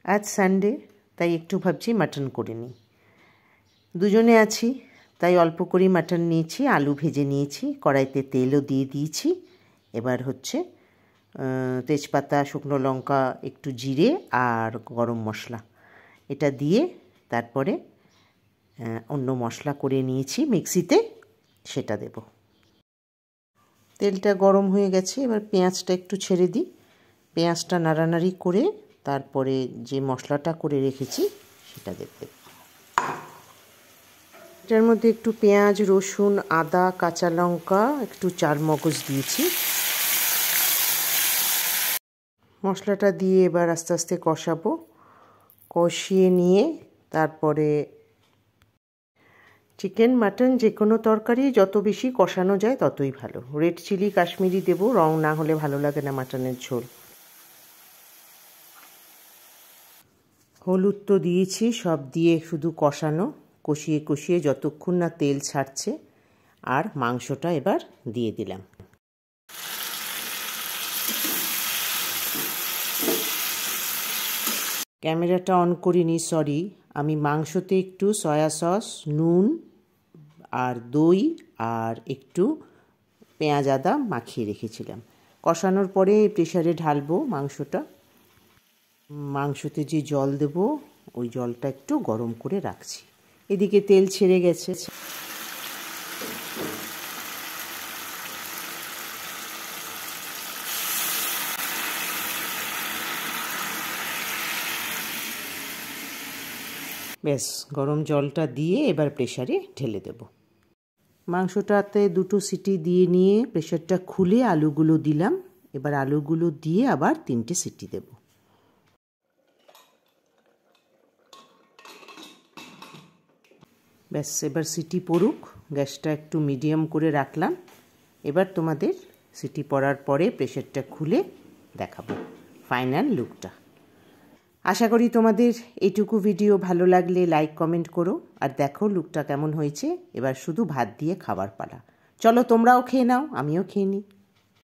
আজ সানডে, তাই একটু ভাবছি মাটন করে নিই। দুজনে আছি, তাই অল্প করেই মাটন নিয়েছি। আলু ভেজে নিয়েছি, কড়াইতে তেলও দিয়ে দিয়েছি। এবার হচ্ছে তেজপাতা, শুকনো লঙ্কা, একটু জিরে আর গরম মশলা এটা দিয়ে তারপরে অন্য মশলা করে নিয়েছি মিক্সিতে, সেটা দেব। তেলটা গরম হয়ে গেছে, এবার পেঁয়াজটা একটু ছেড়ে দিই। পেঁয়াজটা নাড়ানাড়ি করে তারপরে যে মশলাটা করে রেখেছি সেটা দেব। এটার মধ্যে একটু পেঁয়াজ, রসুন, আদা, কাঁচা লঙ্কা, একটু চারমগজ দিয়েছি। মশলাটা দিয়ে এবার আস্তে আস্তে কষাবো। কষিয়ে নিয়ে তারপরে চিকেন, মাটন যে কোনো তরকারি যত বেশি কষানো যায় ততই ভালো। রেড চিলি কাশ্মীরি দেবো, রং না হলে ভালো লাগে না মাটনের ঝোল। হলুদ তো দিয়েছি, সব দিয়ে শুধু কষানো, কষিয়ে কষিয়ে যতক্ষণ না তেল ছাড়ছে। আর মাংসটা এবার দিয়ে দিলাম। ক্যামেরাটা অন করিনি, সরি। আমি মাংসতে একটু সয়া সস, নুন আর দই আর একটু পেঁয়াজ আদা মাখিয়ে রেখেছিলাম। কষানোর পরে প্রেসারে ঢালবো মাংসটা। মাংসতে যে জল দেব ওই জলটা একটু গরম করে রাখছি। এদিকে তেল ছেড়ে গেছে। ব্যাস, গরম জলটা দিয়ে এবার প্রেসারে ঢেলে দেব। মাংসটাতে দুটো সিটি দিয়ে নিয়ে প্রেসারটা খুলে আলুগুলো দিলাম। এবার আলুগুলো দিয়ে আবার 3টে সিটি দেব। ব্যাস, এবার সিটি পড়ুক। গ্যাসটা একটু মিডিয়াম করে রাখলাম। এবার তোমাদের সিটি পড়ার পরে প্রেসারটা খুলে দেখাবো ফাইনাল লুকটা। আশা করি তোমাদের এইটুকু ভিডিও ভালো লাগলে লাইক কমেন্ট করো। আর দেখো লুকটা কেমন হয়েছে। এবার শুধু ভাত দিয়ে খাবার পালা। চলো তোমরাও খেয়ে নাও, আমিও খেয়ে নিই।